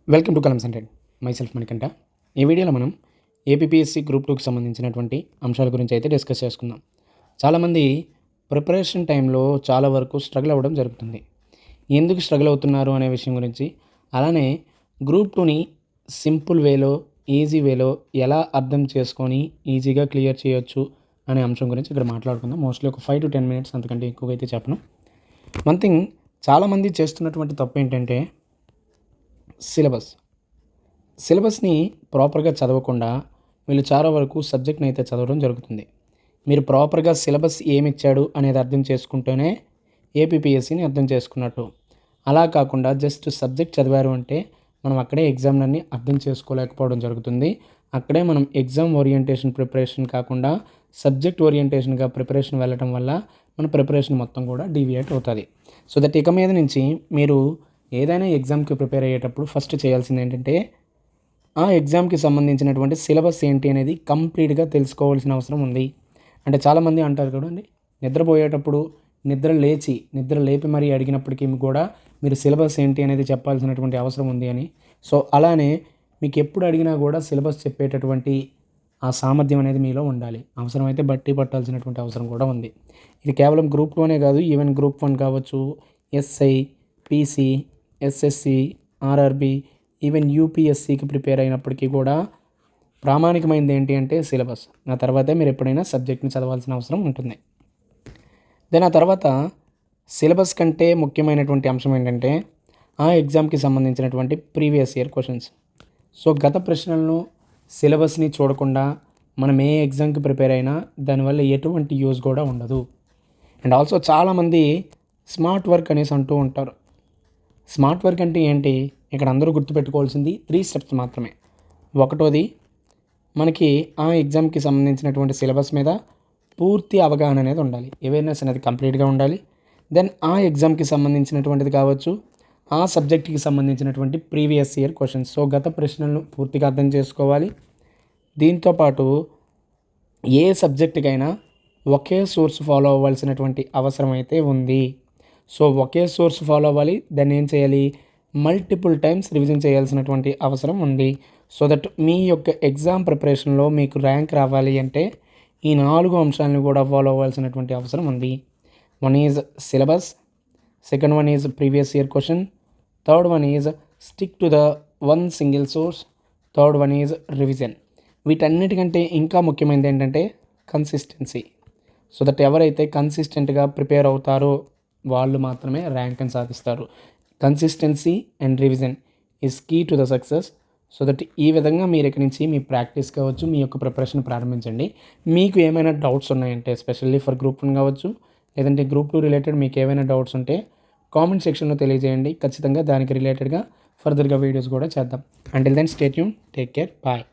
Welcome to Kalam's hundred. Myself Manikanta. ఈ వీడియోలో మనం ఏపీపీఎస్సీ గ్రూప్ 2కి సంబంధించినటువంటి అంశాల గురించి అయితే డిస్కస్ చేసుకుందాం. చాలామంది ప్రిపరేషన్ టైంలో చాలా వరకు స్ట్రగుల్ అవ్వడం జరుగుతుంది. ఎందుకు స్ట్రగుల్ అవుతున్నారు అనే విషయం గురించి, అలానే గ్రూప్ 2ని సింపుల్ వేలో, ఈజీ వేలో ఎలా అర్థం చేసుకొని ఈజీగా క్లియర్ చేయొచ్చు అనే అంశం గురించి ఇక్కడ మాట్లాడుకుందాం. మోస్ట్లీ ఒక 5 to 10 minutes, అంతకంటే ఎక్కువగా అయితే చెప్పను. వన్ థింగ్, చాలామంది చేస్తున్నటువంటి తప్పు ఏంటంటే సిలబస్ని ప్రాపర్గా చదవకుండా వీళ్ళు చాలా వరకు సబ్జెక్ట్ని అయితే చదవడం జరుగుతుంది. మీరు ప్రాపర్గా సిలబస్ ఏమిచ్చాడు అనేది అర్థం చేసుకుంటూనే ఏపీపీఎస్సీని అర్థం చేసుకున్నట్టు. అలా కాకుండా జస్ట్ సబ్జెక్ట్ చదివారు అంటే మనం అక్కడే ఎగ్జామ్లన్నీ అర్థం చేసుకోలేకపోవడం జరుగుతుంది. అక్కడే మనం ఎగ్జామ్ ఓరియంటేషన్ ప్రిపరేషన్ కాకుండా సబ్జెక్ట్ ఓరియంటేషన్గా ప్రిపరేషన్ వెళ్ళడం వల్ల మన ప్రిపరేషన్ మొత్తం కూడా డీవియేట్ అవుతుంది. సో దట్ ఇక మీద నుంచి మీరు ఏదైనా ఎగ్జామ్కి ప్రిపేర్ అయ్యేటప్పుడు ఫస్ట్ చేయాల్సింది ఏంటంటే ఆ ఎగ్జామ్కి సంబంధించినటువంటి సిలబస్ ఏంటి అనేది కంప్లీట్గా తెలుసుకోవాల్సిన అవసరం ఉంది. అంటే చాలామంది అంటారు కదండి, నిద్రపోయేటప్పుడు నిద్ర లేపి మరీ అడిగినప్పటికీ కూడా మీరు సిలబస్ ఏంటి అనేది చెప్పాల్సినటువంటి అవసరం ఉంది అని. సో అలానే మీకు ఎప్పుడు అడిగినా కూడా సిలబస్ చెప్పేటటువంటి ఆ సామర్థ్యం అనేది మీలో ఉండాలి. అవసరమైతే బట్టి పట్టాల్సినటువంటి అవసరం కూడా ఉంది. ఇది కేవలం గ్రూప్ 2 కాదు, ఈవెన్ గ్రూప్ 1 కావచ్చు, SI, PC, SSC, RRB, even యూపీఎస్సికి ప్రిపేర్ అయినప్పటికీ కూడా ప్రామాణికమైనది ఏంటి అంటే సిలబస్. ఆ తర్వాతే మీరు ఎప్పుడైనా సబ్జెక్ట్ని చదవాల్సిన అవసరం ఉంటుంది. దెన్ ఆ తర్వాత సిలబస్ కంటే ముఖ్యమైనటువంటి అంశం ఏంటంటే ఆ ఎగ్జామ్కి సంబంధించినటువంటి ప్రీవియస్ ఇయర్ క్వశ్చన్స్. సో గత ప్రశ్నలను, సిలబస్ని చూడకుండా మనం ఏ ఎగ్జామ్కి ప్రిపేర్ అయినా దానివల్ల ఎటువంటి యూజ్ కూడా ఉండదు. అండ్ ఆల్సో చాలామంది స్మార్ట్ వర్క్ అనేసి అంటూ ఉంటారు. స్మార్ట్ వర్క్ అంటే ఏంటి? ఇక్కడ అందరూ గుర్తుపెట్టుకోవాల్సింది 3 steps మాత్రమే. ఒకటోది, మనకి ఆ ఎగ్జామ్కి సంబంధించినటువంటి సిలబస్ మీద పూర్తి అవగాహన అనేది ఉండాలి. అవేర్నెస్ అనేది కంప్లీట్గా ఉండాలి. దెన్ ఆ ఎగ్జామ్కి సంబంధించినటువంటిది కావచ్చు, ఆ సబ్జెక్ట్కి సంబంధించినటువంటి ప్రీవియస్ ఇయర్ క్వశ్చన్స్. సో గత ప్రశ్నలను పూర్తిగా అర్థం చేసుకోవాలి. దీంతోపాటు ఏ సబ్జెక్టుకైనా ఒకే సోర్స్ ఫాలో అవ్వాల్సినటువంటి అవసరం అయితే ఉంది. సో ఒకే సోర్స్ ఫాలో అవ్వాలి. దాన్ని ఏం చేయాలి? మల్టిపుల్ టైమ్స్ రివిజన్ చేయాల్సినటువంటి అవసరం ఉంది. సో దట్ మీ యొక్క ఎగ్జామ్ ప్రిపరేషన్లో మీకు ర్యాంక్ రావాలి అంటే ఈ 4 అంశాలను కూడా ఫాలో అవ్వాల్సినటువంటి అవసరం ఉంది. One is syllabus, second one is previous year question, third one is stick to the one single source, third one is revision. వీటన్నిటికంటే ఇంకా ముఖ్యమైనది ఏంటంటే కన్సిస్టెన్సీ. సో దట్ ఎవరైతే కన్సిస్టెంట్గా ప్రిపేర్ అవుతారో వాళ్ళు మాత్రమే ర్యాంక్ని సాధిస్తారు. Consistency and revision is key to the success. So that ఈ విధంగా మీరు ఇక్కడి నుంచి మీ ప్రాక్టీస్ కావచ్చు, మీ యొక్క ప్రిపరేషన్ ప్రారంభించండి. మీకు ఏమైనా డౌట్స్ ఉన్నాయంటే, ఎస్పెషల్లీ ఫర్ గ్రూప్ 1 కావచ్చు, లేదంటే గ్రూప్ 2 రిలేటెడ్ మీకు ఏమైనా డౌట్స్ ఉంటే కామెంట్ సెక్షన్లో తెలియజేయండి. ఖచ్చితంగా దానికి రిలేటెడ్గా ఫర్దర్గా వీడియోస్ కూడా చేద్దాం. Until then stay tune, take care, bye.